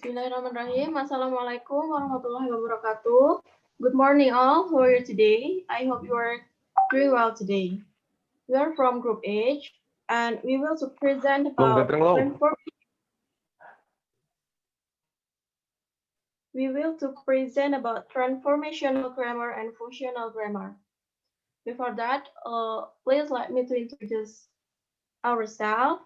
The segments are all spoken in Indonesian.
Bismillahirrahmanirrahim. Assalamualaikum warahmatullahi wabarakatuh. Good morning all. How are you today? I hope you are doing well today. We are from Group H and we will present about transformational grammar and functional grammar. Before that, please let me to introduce ourselves.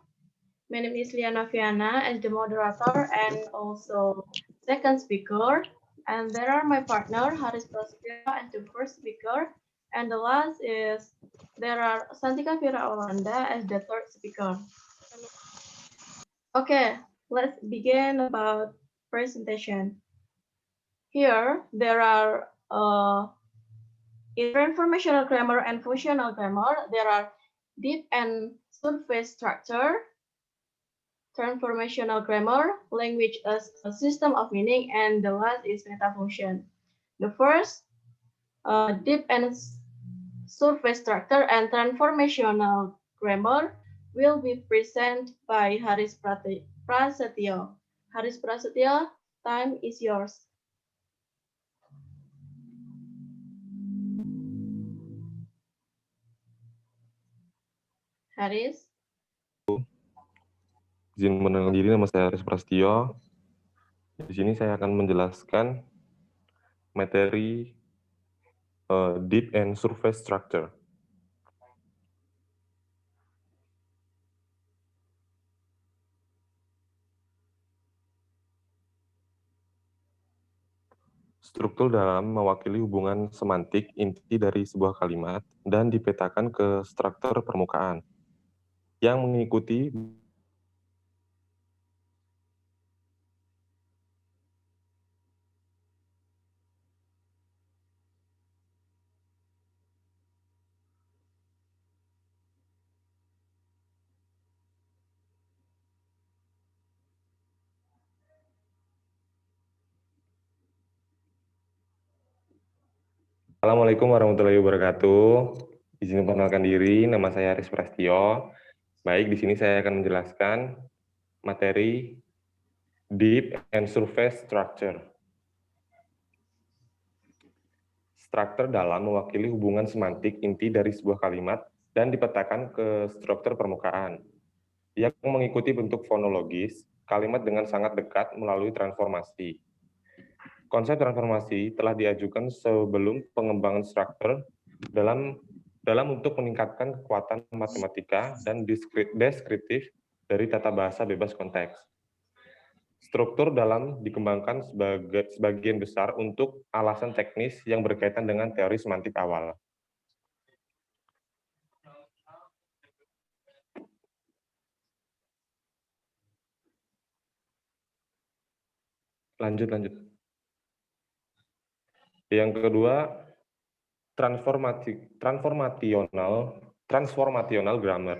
My name is Liana Viana as the moderator and also second speaker. And there are my partner, Haris Prasetyo, as the first speaker. And the last is, there are Santika Fira Olanda as the third speaker. Okay, let's begin about presentation. Here, there are, in transformational grammar and functional grammar, there are deep and surface structure, transformational grammar, language as a system of meaning, and the last is metafunction. The first, deep and surface structure and transformational grammar will be presented by Haris Prasetyo. Haris Prasetyo, time is yours. Haris. Izin mengenalkan diri, nama saya Haris Prasetyo. Di sini saya akan menjelaskan materi deep and surface structure. Struktur dalam mewakili hubungan semantik inti dari sebuah kalimat dan dipetakan ke struktur permukaan yang mengikuti Assalamualaikum warahmatullahi wabarakatuh. Izin memperkenalkan diri, nama saya Haris Prasetyo. Baik, di sini saya akan menjelaskan materi deep and surface structure. Struktur dalam mewakili hubungan semantik inti dari sebuah kalimat dan dipetakan ke struktur permukaan yang mengikuti bentuk fonologis kalimat dengan sangat dekat melalui transformasi. Konsep transformasi telah diajukan sebelum pengembangan struktur dalam untuk meningkatkan kekuatan matematika dan deskriptif dari tata bahasa bebas konteks. Struktur dalam dikembangkan sebagian besar untuk alasan teknis yang berkaitan dengan teori semantik awal. Lanjut. Yang kedua, transformational grammar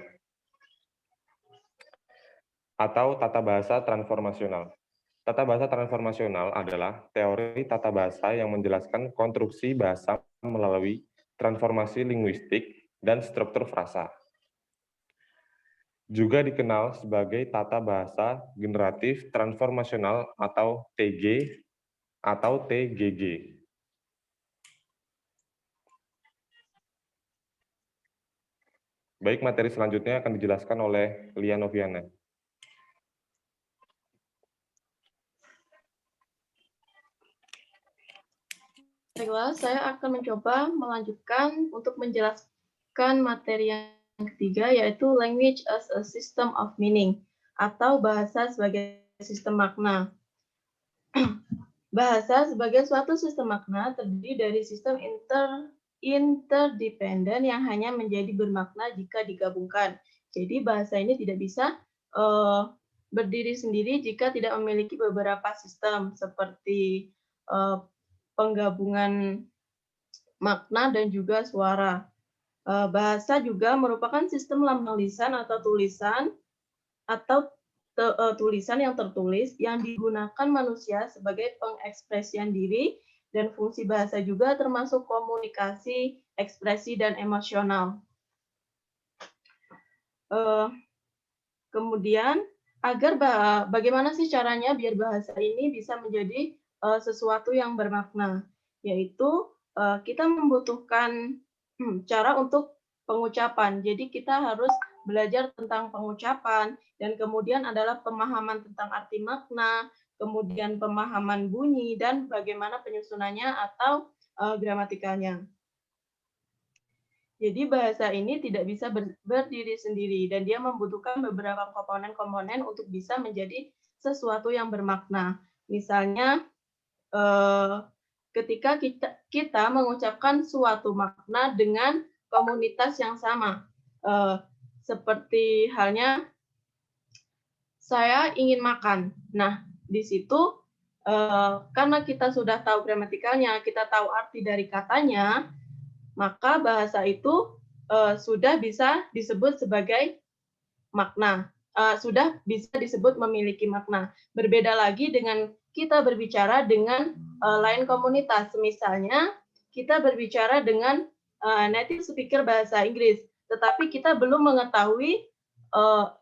atau tata bahasa transformasional. Tata bahasa transformasional adalah teori tata bahasa yang menjelaskan konstruksi bahasa melalui transformasi linguistik dan struktur frasa. Juga dikenal sebagai tata bahasa generatif transformasional atau TG atau TGG. Baik, materi selanjutnya akan dijelaskan oleh Lia Noviana. Baiklah, saya akan mencoba melanjutkan untuk menjelaskan materi yang ketiga, yaitu language as a system of meaning, atau bahasa sebagai sistem makna. Bahasa sebagai suatu sistem makna terdiri dari sistem interdependen yang hanya menjadi bermakna jika digabungkan. Jadi bahasa ini tidak bisa berdiri sendiri jika tidak memiliki beberapa sistem seperti penggabungan makna dan juga suara. Bahasa juga merupakan sistem lambang lisan atau tulisan tulisan yang tertulis yang digunakan manusia sebagai pengekspresian diri, dan fungsi bahasa juga termasuk komunikasi, ekspresi, dan emosional. Kemudian agar bagaimana sih caranya biar bahasa ini bisa menjadi sesuatu yang bermakna, yaitu kita membutuhkan cara untuk pengucapan. Jadi kita harus belajar tentang pengucapan dan kemudian adalah pemahaman tentang arti makna, kemudian pemahaman bunyi dan bagaimana penyusunannya atau gramatikanya. Jadi bahasa ini tidak bisa berdiri sendiri dan dia membutuhkan beberapa komponen-komponen untuk bisa menjadi sesuatu yang bermakna. Misalnya ketika kita mengucapkan suatu makna dengan komunitas yang sama. Seperti halnya saya ingin makan. Nah, di situ karena kita sudah tahu gramatikalnya, kita tahu arti dari katanya, maka bahasa itu sudah bisa disebut sebagai makna, sudah bisa disebut memiliki makna. Berbeda lagi dengan kita berbicara dengan lain komunitas, misalnya kita berbicara dengan native speaker bahasa Inggris, tetapi kita belum mengetahui,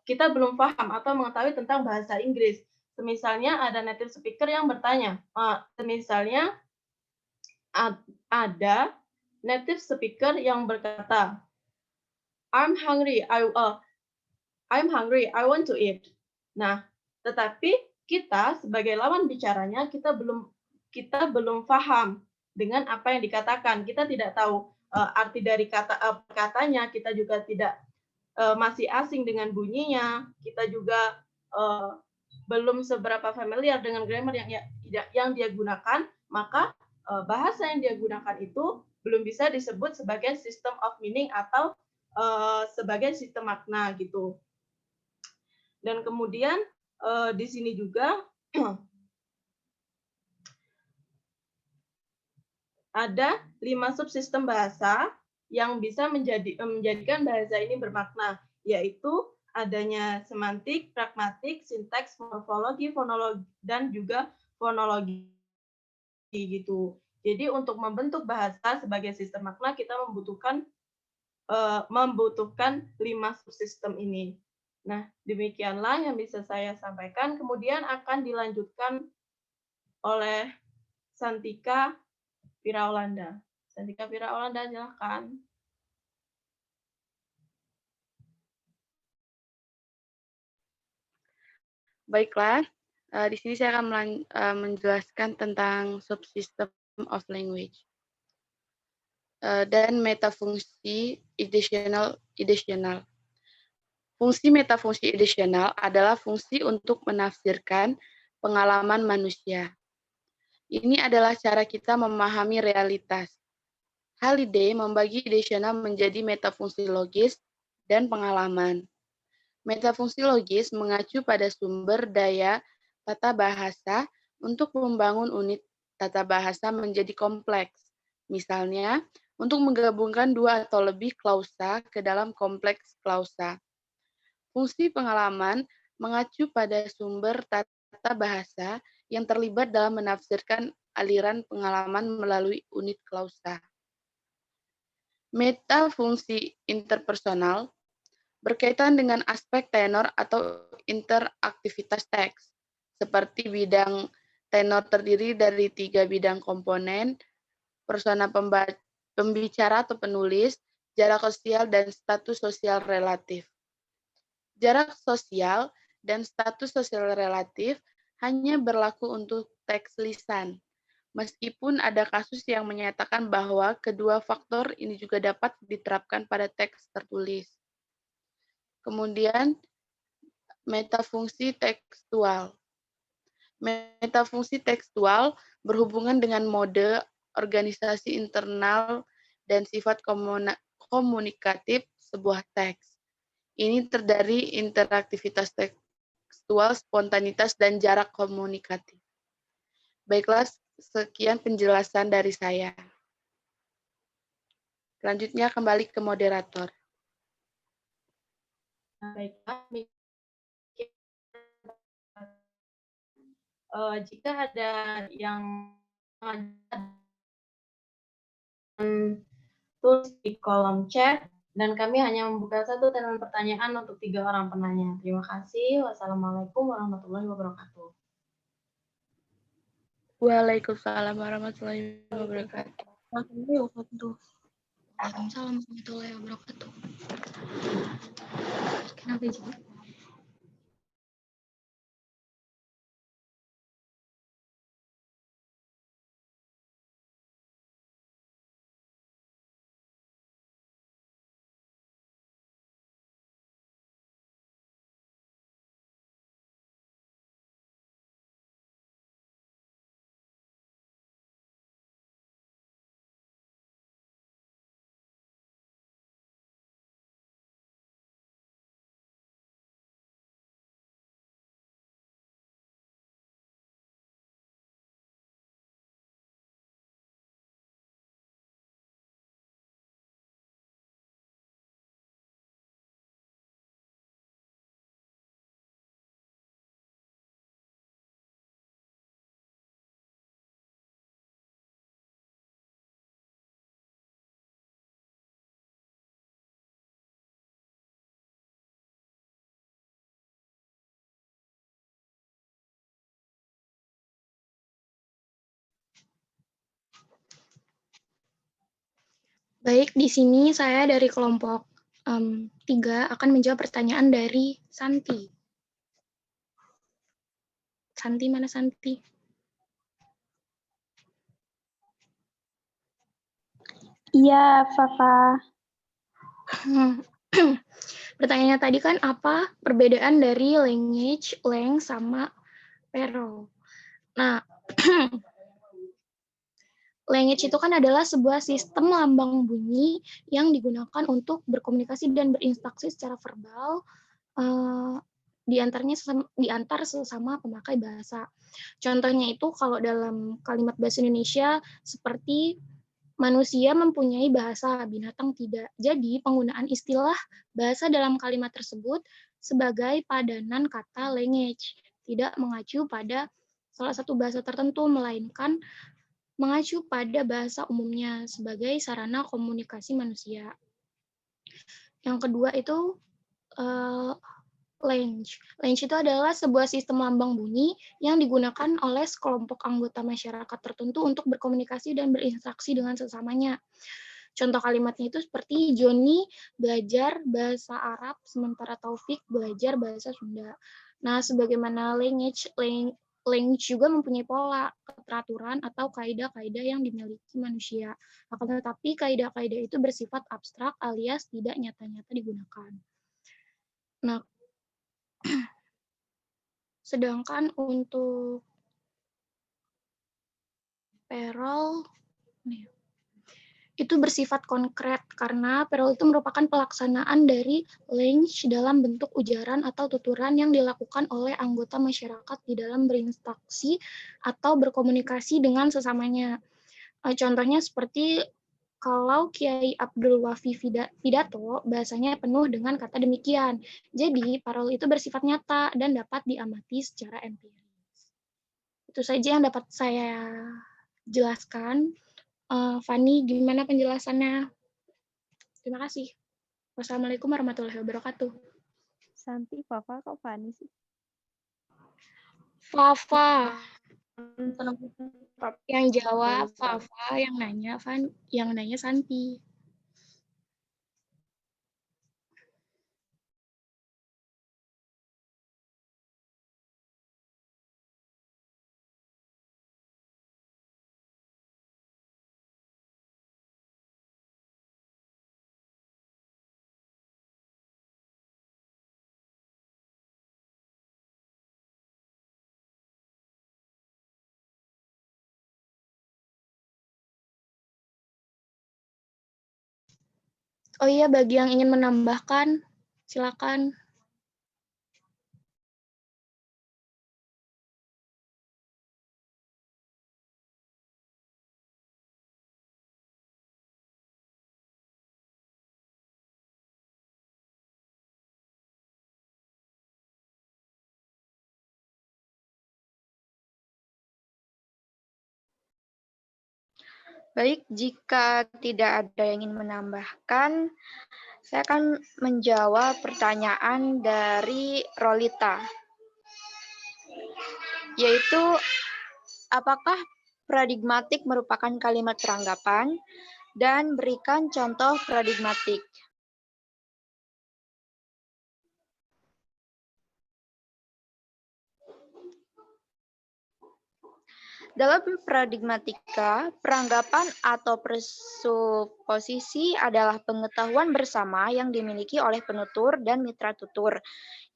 kita belum paham atau mengetahui tentang bahasa Inggris. Misalnya ada native speaker yang bertanya, misalnya ada native speaker yang berkata, I'm hungry, I want to eat. Nah, tetapi kita sebagai lawan bicaranya kita belum paham dengan apa yang dikatakan. Kita tidak tahu arti dari katanya, kita juga tidak masih asing dengan bunyinya, kita juga belum seberapa familiar dengan grammar yang dia gunakan, maka bahasa yang dia gunakan itu belum bisa disebut sebagai system of meaning atau sebagai sistem makna gitu. Dan kemudian di sini juga ada 5 subsistem bahasa yang bisa menjadikan bahasa ini bermakna, yaitu adanya semantik, pragmatik, sintaks, morfologi, fonologi, dan juga fonologi gitu. Jadi untuk membentuk bahasa sebagai sistem makna kita membutuhkan 5 subsistem ini. Nah, demikianlah yang bisa saya sampaikan. Kemudian akan dilanjutkan oleh Santika Firaolanda. Santika Firaolanda, silakan. Baiklah, di sini saya akan menjelaskan tentang subsystem of language dan metafungsi ideasional. Fungsi metafungsi ideasional adalah fungsi untuk menafsirkan pengalaman manusia. Ini adalah cara kita memahami realitas. Halliday membagi ideasional menjadi metafungsi logis dan pengalaman. Metafungsi logis mengacu pada sumber daya tata bahasa untuk membangun unit tata bahasa menjadi kompleks. Misalnya, untuk menggabungkan 2 atau lebih klausa ke dalam kompleks klausa. Fungsi pengalaman mengacu pada sumber tata bahasa yang terlibat dalam menafsirkan aliran pengalaman melalui unit klausa. Metafungsi interpersonal berkaitan dengan aspek tenor atau interaktivitas teks, seperti bidang tenor terdiri dari 3 bidang komponen, persona pembicara atau penulis, jarak sosial, dan status sosial relatif. Jarak sosial dan status sosial relatif hanya berlaku untuk teks lisan, meskipun ada kasus yang menyatakan bahwa kedua faktor ini juga dapat diterapkan pada teks tertulis. Kemudian, metafungsi tekstual. Metafungsi tekstual berhubungan dengan mode, organisasi internal, dan sifat komunikatif sebuah teks. Ini terdiri interaktivitas tekstual, spontanitas, dan jarak komunikatif. Baiklah, sekian penjelasan dari saya. Selanjutnya kembali ke moderator. Baiklah, jika ada yang tulis di kolom chat Dan kami hanya membuka satu termen pertanyaan untuk 3 orang penanya. Terima kasih. Wassalamualaikum warahmatullahi wabarakatuh. Waalaikumsalam warahmatullahi wabarakatuh. Waalaikumsalam warahmatullahi wabarakatuh. Kenapa sih? Baik, di sini saya dari kelompok 3 akan menjawab pertanyaan dari Santi. Santi, mana Santi? Iya, Fafa. Pertanyaannya tadi kan apa perbedaan dari language, lang, sama parole. Nah, language itu kan adalah sebuah sistem lambang bunyi yang digunakan untuk berkomunikasi dan berinteraksi secara verbal di antar sesama pemakai bahasa. Contohnya itu kalau dalam kalimat bahasa Indonesia seperti manusia mempunyai bahasa, binatang tidak. Jadi penggunaan istilah bahasa dalam kalimat tersebut sebagai padanan kata language, tidak mengacu pada salah satu bahasa tertentu, melainkan mengacu pada bahasa umumnya sebagai sarana komunikasi manusia. Yang kedua itu language. Language itu adalah sebuah sistem lambang bunyi yang digunakan oleh sekelompok anggota masyarakat tertentu untuk berkomunikasi dan berinteraksi dengan sesamanya. Contoh kalimatnya itu seperti Joni belajar bahasa Arab, sementara Taufik belajar bahasa Sunda. Nah, sebagaimana language juga mempunyai pola, keteraturan, atau kaidah-kaidah yang dimiliki manusia. Akan tetapi kaidah-kaidah itu bersifat abstrak alias tidak nyata-nyata digunakan. Nah, sedangkan untuk parole itu bersifat konkret karena parole itu merupakan pelaksanaan dari language dalam bentuk ujaran atau tuturan yang dilakukan oleh anggota masyarakat di dalam berinteraksi atau berkomunikasi dengan sesamanya. Contohnya seperti kalau Kiai Abdul Wafi pidato, bahasanya penuh dengan kata demikian. Jadi, parole itu bersifat nyata dan dapat diamati secara empiris. Itu saja yang dapat saya jelaskan. Fani, gimana penjelasannya? Terima kasih. Wassalamualaikum warahmatullahi wabarakatuh. Santi, Fafa, kok Fani sih? Fafa. Yang jawab Fafa, yang nanya Santi. Oh iya, bagi yang ingin menambahkan, silakan. Baik, jika tidak ada yang ingin menambahkan, saya akan menjawab pertanyaan dari Rolita, yaitu apakah paradigmatik merupakan kalimat peranggapan, dan berikan contoh paradigmatik. Dalam paradigmatika, peranggapan atau presuposisi adalah pengetahuan bersama yang dimiliki oleh penutur dan mitra tutur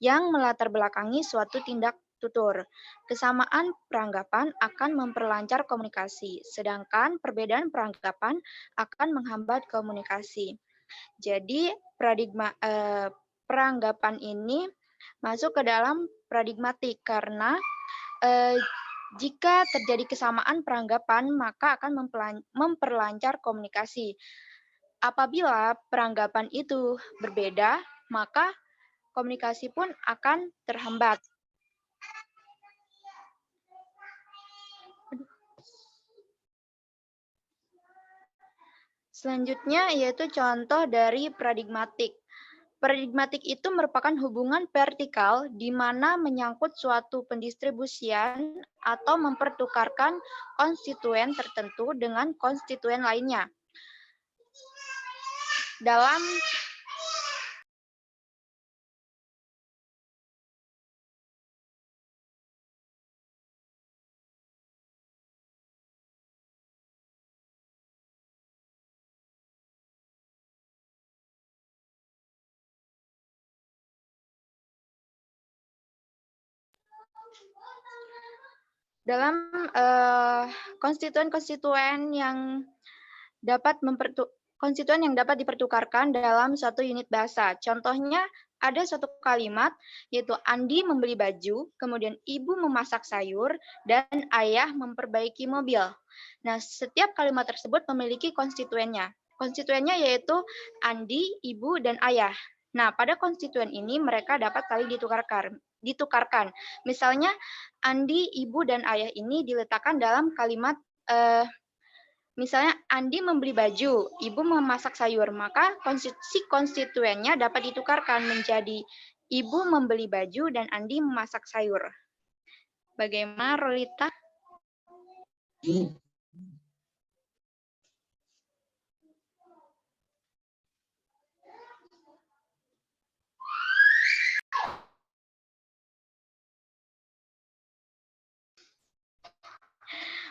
yang melatar belakangi suatu tindak tutur. Kesamaan peranggapan akan memperlancar komunikasi, sedangkan perbedaan peranggapan akan menghambat komunikasi. Jadi peranggapan ini masuk ke dalam paradigmatik karena jika terjadi kesamaan peranggapan, maka akan memperlancar komunikasi. Apabila peranggapan itu berbeda, maka komunikasi pun akan terhambat. Selanjutnya yaitu contoh dari paradigmatik. Paradigmatik itu merupakan hubungan vertikal di mana menyangkut suatu pendistribusian atau mempertukarkan konstituen tertentu dengan konstituen lainnya. Dalam konstituen-konstituen yang dapat dipertukarkan dalam suatu unit bahasa. Contohnya ada suatu kalimat yaitu Andi membeli baju, kemudian ibu memasak sayur, dan ayah memperbaiki mobil. Nah, setiap kalimat tersebut memiliki konstituennya. Konstituennya yaitu Andi, ibu, dan ayah. Nah, pada konstituen ini mereka dapat saling ditukarkan. Misalnya, Andi, ibu, dan ayah ini diletakkan dalam kalimat misalnya Andi membeli baju, ibu memasak sayur, maka si konstituennya dapat ditukarkan menjadi ibu membeli baju dan Andi memasak sayur. Bagaimana, Rolita?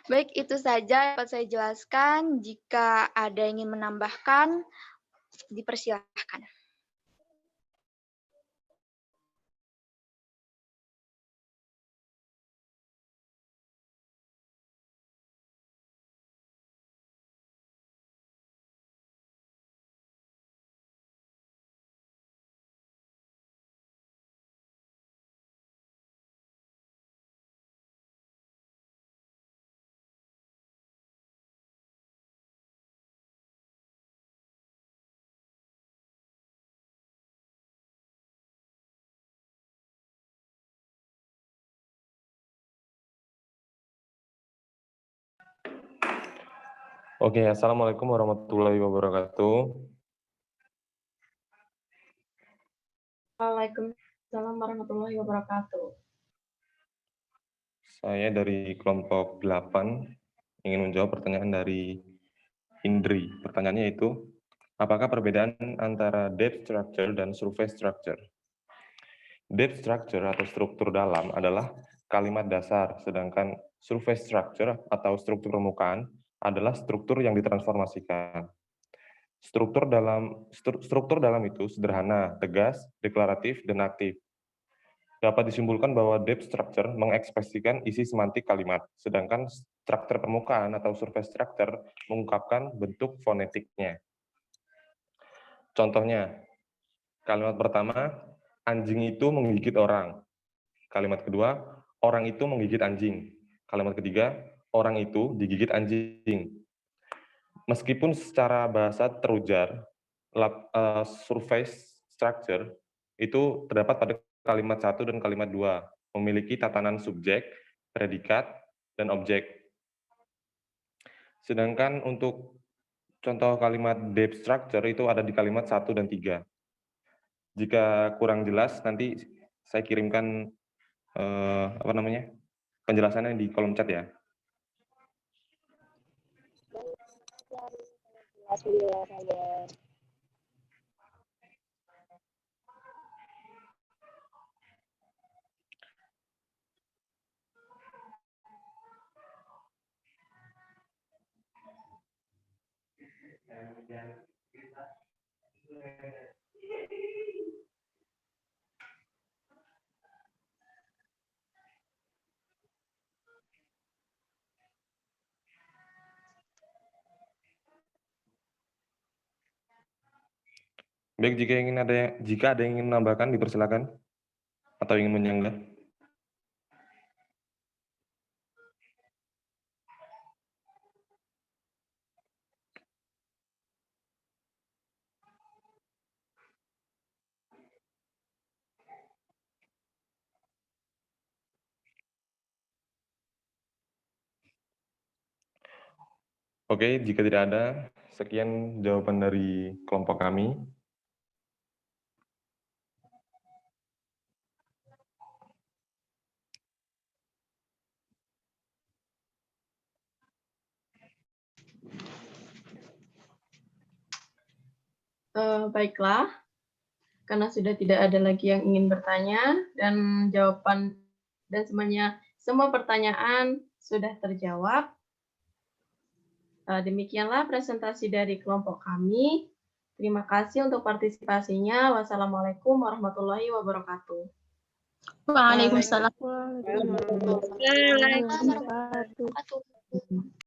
Baik, itu saja dapat saya jelaskan. Jika ada yang ingin menambahkan, dipersilahkan. Oke, Assalamualaikum warahmatullahi wabarakatuh. Waalaikumsalam warahmatullahi wabarakatuh. Saya dari kelompok 8 ingin menjawab pertanyaan dari Indri. Pertanyaannya itu, apakah perbedaan antara depth structure dan survey structure? Depth structure atau struktur dalam adalah kalimat dasar, sedangkan survey structure atau struktur permukaan adalah struktur yang ditransformasikan. Struktur dalam itu sederhana, tegas, deklaratif, dan aktif. Dapat disimpulkan bahwa depth structure mengekspresikan isi semantik kalimat, sedangkan struktur permukaan atau survey structure mengungkapkan bentuk fonetiknya. Contohnya, kalimat pertama, anjing itu menggigit orang. Kalimat kedua, orang itu menggigit anjing. Kalimat ketiga, orang itu digigit anjing. Meskipun secara bahasa terujar, survey structure itu terdapat pada kalimat 1 dan kalimat 2, memiliki tatanan subjek, predikat, dan objek. Sedangkan untuk contoh kalimat depth structure itu ada di kalimat 1 dan 3. Jika kurang jelas, nanti saya kirimkan penjelasannya di kolom chat ya. Baik, jika ada yang ingin menambahkan, dipersilakan atau ingin menyanggah. Oke, jika tidak ada, sekian jawaban dari kelompok kami. Baiklah, karena sudah tidak ada lagi yang ingin bertanya dan jawaban dan semua pertanyaan sudah terjawab. Demikianlah presentasi dari kelompok kami. Terima kasih untuk partisipasinya. Wassalamualaikum warahmatullahi wabarakatuh. Waalaikumsalam. Waalaikumsalam warahmatullahi wabarakatuh.